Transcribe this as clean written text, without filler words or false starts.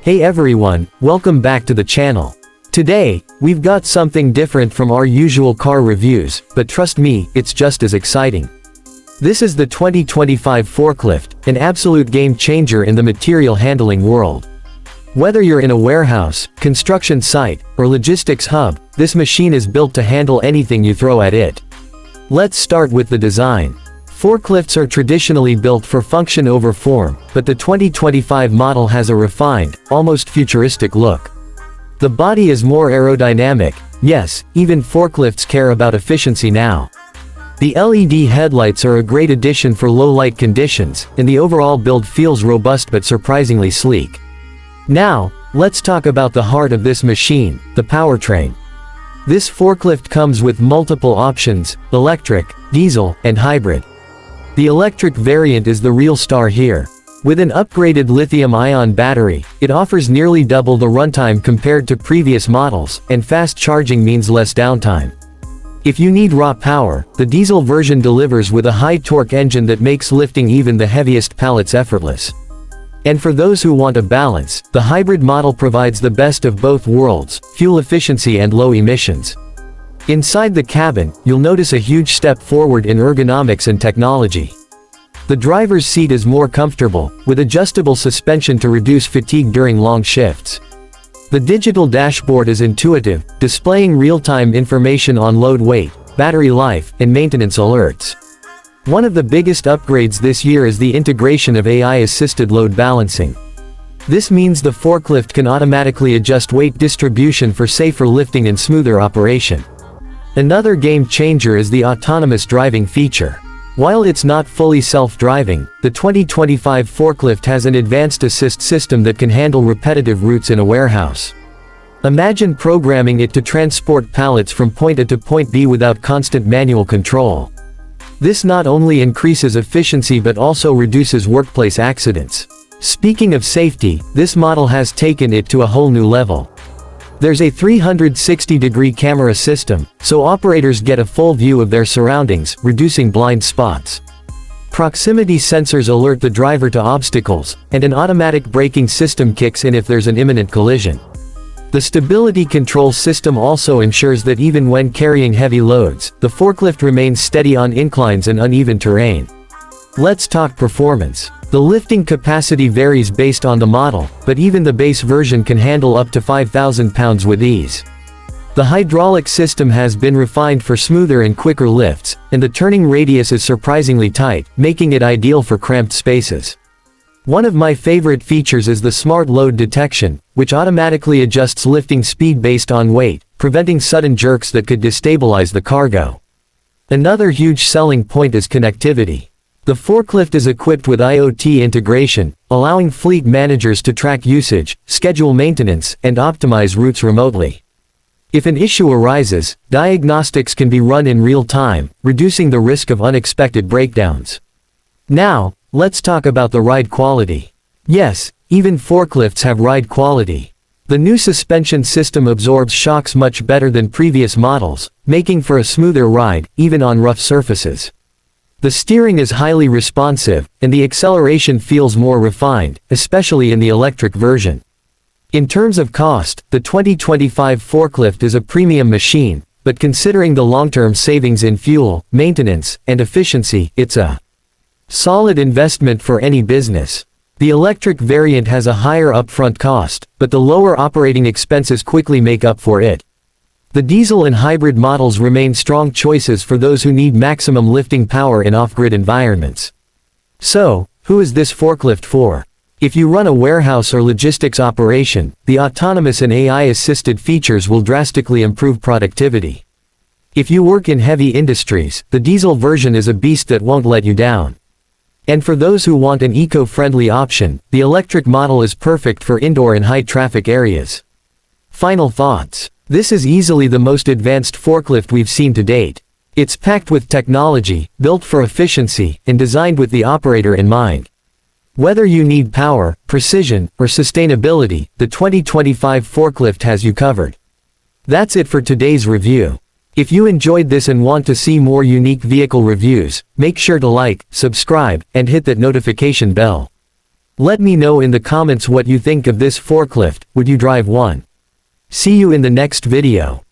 Hey everyone, welcome back to the channel. Today, we've got something different from our usual car reviews, but trust me, it's just as exciting. This is the 2025 Forklift, an absolute game changer in the material handling world. Whether you're in a warehouse, construction site, or logistics hub, this machine is built to handle anything you throw at it. Let's start with the design. Forklifts are traditionally built for function over form, but the 2025 model has a refined, almost futuristic look. The body is more aerodynamic. Yes, even forklifts care about efficiency now. The LED headlights are a great addition for low light conditions, and the overall build feels robust but surprisingly sleek. Now, let's talk about the heart of this machine, the powertrain. This forklift comes with multiple options: electric, diesel, and hybrid. The electric variant is the real star here. With an upgraded lithium-ion battery, it offers nearly double the runtime compared to previous models, and fast charging means less downtime. If you need raw power, the diesel version delivers with a high-torque engine that makes lifting even the heaviest pallets effortless. And for those who want a balance, the hybrid model provides the best of both worlds: fuel efficiency and low emissions. Inside the cabin, you'll notice a huge step forward in ergonomics and technology. The driver's seat is more comfortable, with adjustable suspension to reduce fatigue during long shifts. The digital dashboard is intuitive, displaying real-time information on load weight, battery life, and maintenance alerts. One of the biggest upgrades this year is the integration of AI-assisted load balancing. This means the forklift can automatically adjust weight distribution for safer lifting and smoother operation. Another game changer is the autonomous driving feature. While it's not fully self-driving, the 2025 forklift has an advanced assist system that can handle repetitive routes in a warehouse. Imagine programming it to transport pallets from point A to point B without constant manual control. This not only increases efficiency but also reduces workplace accidents. Speaking of safety, this model has taken it to a whole new level. There's a 360-degree camera system, so operators get a full view of their surroundings, reducing blind spots. Proximity sensors alert the driver to obstacles, and an automatic braking system kicks in if there's an imminent collision. The stability control system also ensures that even when carrying heavy loads, the forklift remains steady on inclines and uneven terrain. Let's talk performance. The lifting capacity varies based on the model, but even the base version can handle up to 5,000 pounds with ease. The hydraulic system has been refined for smoother and quicker lifts, and the turning radius is surprisingly tight, making it ideal for cramped spaces. One of my favorite features is the smart load detection, which automatically adjusts lifting speed based on weight, preventing sudden jerks that could destabilize the cargo. Another huge selling point is connectivity. The forklift is equipped with IoT integration, allowing fleet managers to track usage, schedule maintenance, and optimize routes remotely. If an issue arises, diagnostics can be run in real time, reducing the risk of unexpected breakdowns. Now, let's talk about the ride quality. Yes, even forklifts have ride quality. The new suspension system absorbs shocks much better than previous models, making for a smoother ride, even on rough surfaces. The steering is highly responsive, and the acceleration feels more refined, especially in the electric version. In terms of cost, the 2025 forklift is a premium machine, but considering the long-term savings in fuel, maintenance, and efficiency, it's a solid investment for any business. The electric variant has a higher upfront cost, but the lower operating expenses quickly make up for it. The diesel and hybrid models remain strong choices for those who need maximum lifting power in off-grid environments. So, who is this forklift for? If you run a warehouse or logistics operation, the autonomous and AI-assisted features will drastically improve productivity. If you work in heavy industries, the diesel version is a beast that won't let you down. And for those who want an eco-friendly option, the electric model is perfect for indoor and high-traffic areas. Final thoughts. This is easily the most advanced forklift we've seen to date. It's packed with technology, built for efficiency, and designed with the operator in mind. Whether you need power, precision, or sustainability, the 2025 forklift has you covered. That's it for today's review. If you enjoyed this and want to see more unique vehicle reviews, make sure to like, subscribe, and hit that notification bell. Let me know in the comments what you think of this forklift. Would you drive one? See you in the next video.